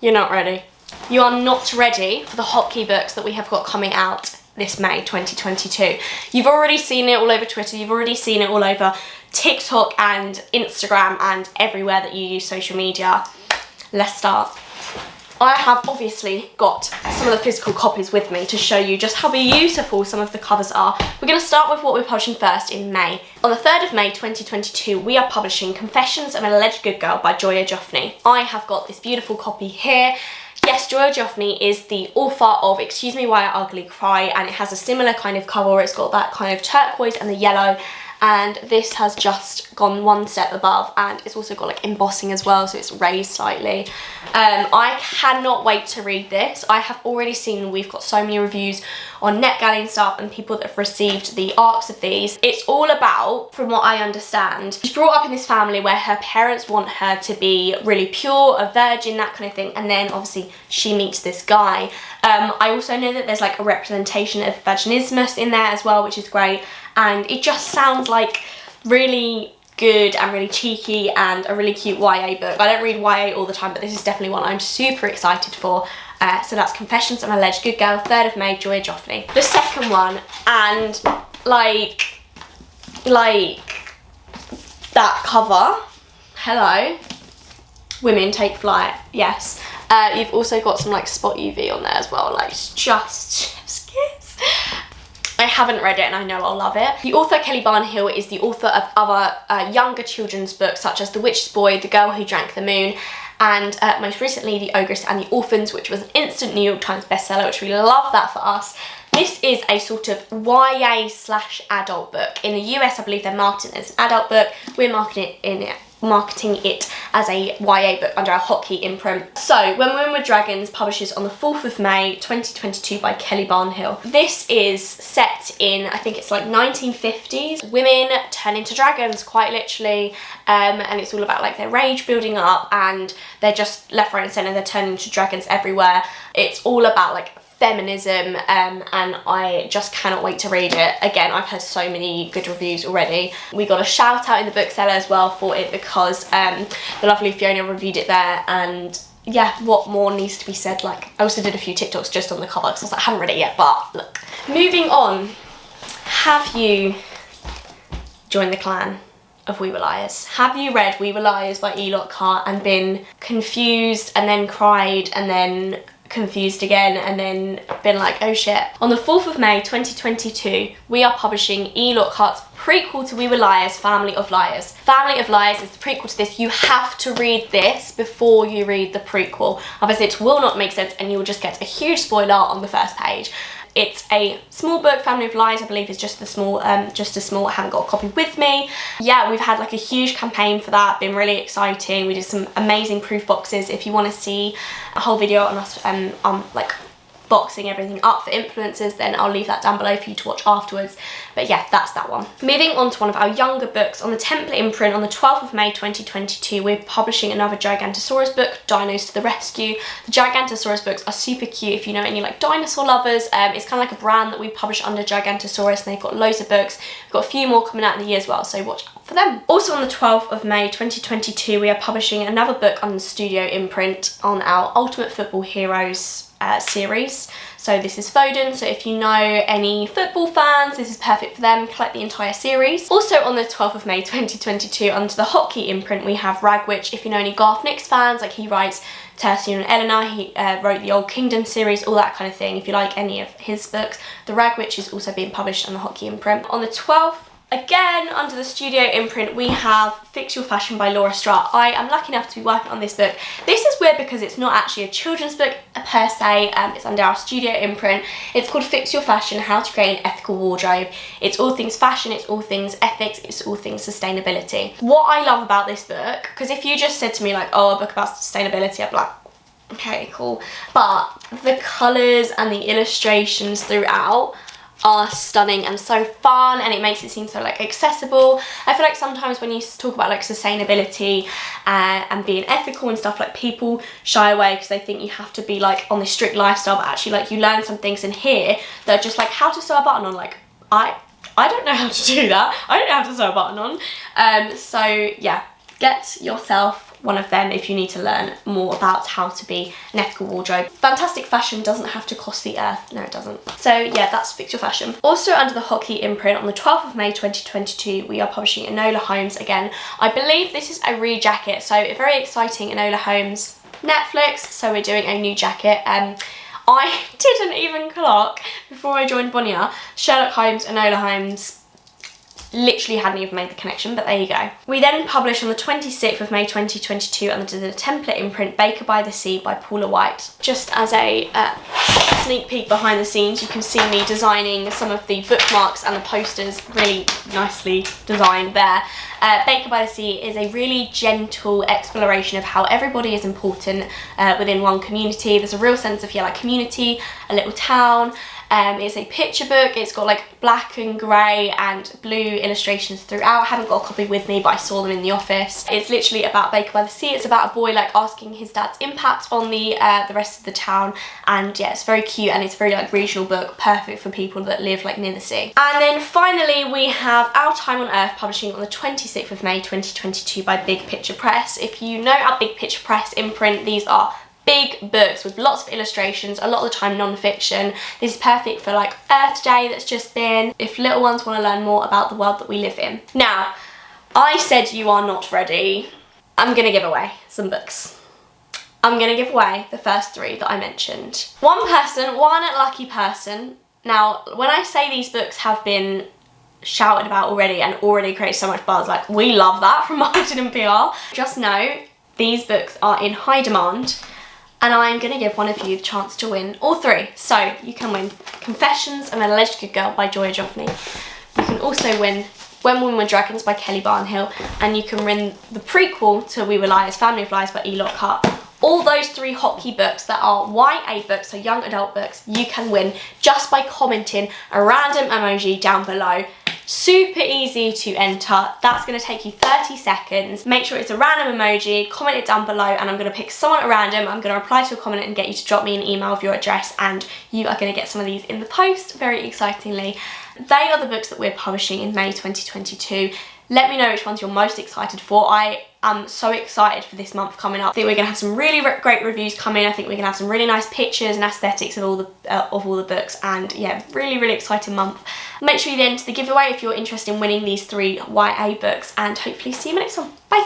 You're not ready. You are not ready for the hotkey books that we have got coming out this May 2022. You've already seen it all over Twitter, you've already seen it all over TikTok and Instagram and everywhere that you use social media. Let's start. I have obviously got some of the physical copies with me to show you just how beautiful some of the covers are. We're going to start with what we're publishing first in May. On the 3rd of May 2022, we are publishing Confessions of an Alleged Good Girl by Joya Joffney. I have got this beautiful copy here. Yes, Joya Joffney is the author of Excuse Me Why I Ugly Cry, and it has a similar kind of cover where it's got that kind of turquoise and the yellow, and this has just gone one step above, and it's also got like embossing as well, so it's raised slightly. I cannot wait to read this. I have already seen, we've got so many reviews on NetGalley and stuff, and people that have received the arcs of these. It's all about, from what I understand, she's brought up in this family where her parents want her to be really pure, a virgin, that kind of thing, and then obviously she meets this guy. I also know that there's like a representation of vaginismus in there as well, which is great, and it just sounds like really good and really cheeky and a really cute YA book. I don't read YA all the time, but this is definitely one I'm super excited for. So that's Confessions of an Alleged Good Girl, 3rd of May, Joya Joffney. The second one, and like that cover, hello, Women Take Flight, yes. You've also got some like spot UV on there as well, like it's just chef's kiss. I haven't read it and I know I'll love it. The author Kelly Barnhill is the author of other younger children's books such as The Witch's Boy, The Girl Who Drank the Moon, and most recently The Ogress and the Orphans, which was an instant New York Times bestseller, which we love that for us. This is a sort of YA/adult book. In the US, I believe they're marketing it as an adult book. We're marketing it as a YA book under our Hotkey imprint. So, When Women Were Dragons publishes on the 4th of May 2022 by Kelly Barnhill. This is set in, I think it's like 1950s. Women turn into dragons, quite literally, and it's all about like their rage building up, and they're just left, right and centre, they're turning into dragons everywhere. It's all about like feminism, and I just cannot wait to read it. Again, I've heard so many good reviews already. We got a shout out in the bookseller as well for it because the lovely Fiona reviewed it there, and yeah, what more needs to be said? Like, I also did a few TikToks just on the cover because I was like, I haven't read it yet, but look. Moving on, have you joined the clan of We Were Liars? Have you read We Were Liars by Lockhart and been confused and then cried and then confused again and then been like, oh shit? On the 4th of May 2022, we are publishing Lockhart's prequel to We Were Liars, Family of Liars. Family of Liars is the prequel to this. You have to read this before you read the prequel. Otherwise it will not make sense and you'll just get a huge spoiler on the first page. It's a small book. Family of Lies, I believe, is just a small, I haven't got a copy with me. Yeah, we've had like a huge campaign for that, been really exciting. We did some amazing proof boxes. If you want to see a whole video on us like boxing everything up for influencers, then I'll leave that down below for you to watch afterwards. But yeah, that's that one. Moving on to one of our younger books, on the Template imprint on the 12th of May 2022, we're publishing another Gigantosaurus book, Dinos to the Rescue. The Gigantosaurus books are super cute if you know any like dinosaur lovers. It's kind of like a brand that we publish under Gigantosaurus, and they've got loads of books. We've got a few more coming out in the year as well, so watch out for them. Also on the 12th of May 2022, we are publishing another book on the Studio imprint on our Ultimate Football Heroes series. So this is Foden, so if you know any football fans, this is perfect for them. Collect the entire series. Also on the 12th of May 2022, under the Hotkey imprint, we have Ragwitch. If you know any Garth Nix fans, like he writes Tertian and Eleanor, he wrote the Old Kingdom series, all that kind of thing. If you like any of his books, the Ragwitch is also being published on the Hotkey imprint. On the 12th, again, under the Studio imprint, we have Fix Your Fashion by Laura Strutt. I am lucky enough to be working on this book. This is weird because it's not actually a children's book per se, it's under our Studio imprint. It's called Fix Your Fashion, How to Create an Ethical Wardrobe. It's all things fashion, it's all things ethics, it's all things sustainability. What I love about this book, because if you just said to me like, oh, a book about sustainability, I'd be like, okay, cool. But the colours and the illustrations throughout are stunning and so fun, and it makes it seem so like accessible. I feel like sometimes when you talk about like sustainability and being ethical and stuff, like people shy away because they think you have to be like on this strict lifestyle, but actually like you learn some things in here that are just like how to sew a button on. Like I don't know how to do that. I don't know how to sew a button on. So yeah, get yourself one of them if you need to learn more about how to be an ethical wardrobe. Fantastic fashion doesn't have to cost the earth. No, it doesn't. So yeah, that's Fix Your Fashion. Also under the Hockey imprint on the 12th of May 2022, we are publishing Enola Holmes again. I believe this is a re-jacket, so very exciting. Enola Holmes, Netflix, so we're doing a new jacket. I didn't even clock before I joined Bonnier. Sherlock Holmes, Enola Holmes, literally hadn't even made the connection, but there you go. We then published on the 26th of May 2022 under the template imprint Baker by the Sea by Paula White. Just as a sneak peek behind the scenes, you can see me designing some of the bookmarks and the posters, really nicely designed there. Baker by the Sea is a really gentle exploration of how everybody is important within one community. There's a real sense of, yeah, like community, a little town. It's a picture book. It's got like black and grey and blue illustrations throughout. I haven't got a copy with me, but I saw them in the office. It's literally about Baker by the Sea. It's about a boy like asking his dad's impact on the rest of the town, and yeah, it's very cute, and it's a very like regional book, perfect for people that live like near the sea. And then finally we have Our Time on Earth publishing on the 26th of May 2022 by Big Picture Press. If you know our Big Picture Press imprint, these are big books with lots of illustrations, a lot of the time non-fiction. This is perfect for like Earth Day that's just been, if little ones want to learn more about the world that we live in. Now, I said you are not ready. I'm gonna give away some books. I'm gonna give away the first three that I mentioned. One lucky person. Now, when I say these books have been shouted about already and already create so much buzz, like we love that from marketing and PR, just know these books are in high demand, and I'm going to give one of you the chance to win all three. So you can win Confessions of an Alleged Good Girl by Joy Joffney. You can also win When Women Were Dragons by Kelly Barnhill, and you can win the prequel to We Were Liars, Family of Lies by E. Lockhart. All those three hotkey books that are YA books, so young adult books, you can win just by commenting a random emoji down below. Super easy to enter. That's going to take you 30 seconds. Make sure it's a random emoji, comment it down below, and I'm going to pick someone at random. I'm going to reply to a comment and get you to drop me an email of your address, and you are going to get some of these in the post, very excitingly. They are the books that we're publishing in May 2022. Let me know which ones you're most excited for. I am so excited for this month coming up. I think we're going to have some really great reviews coming. I think we're going to have some really nice pictures and aesthetics of all the books, and yeah, really exciting month. Make sure you enter the giveaway if you're interested in winning these three YA books, and hopefully see you in the next one. Bye!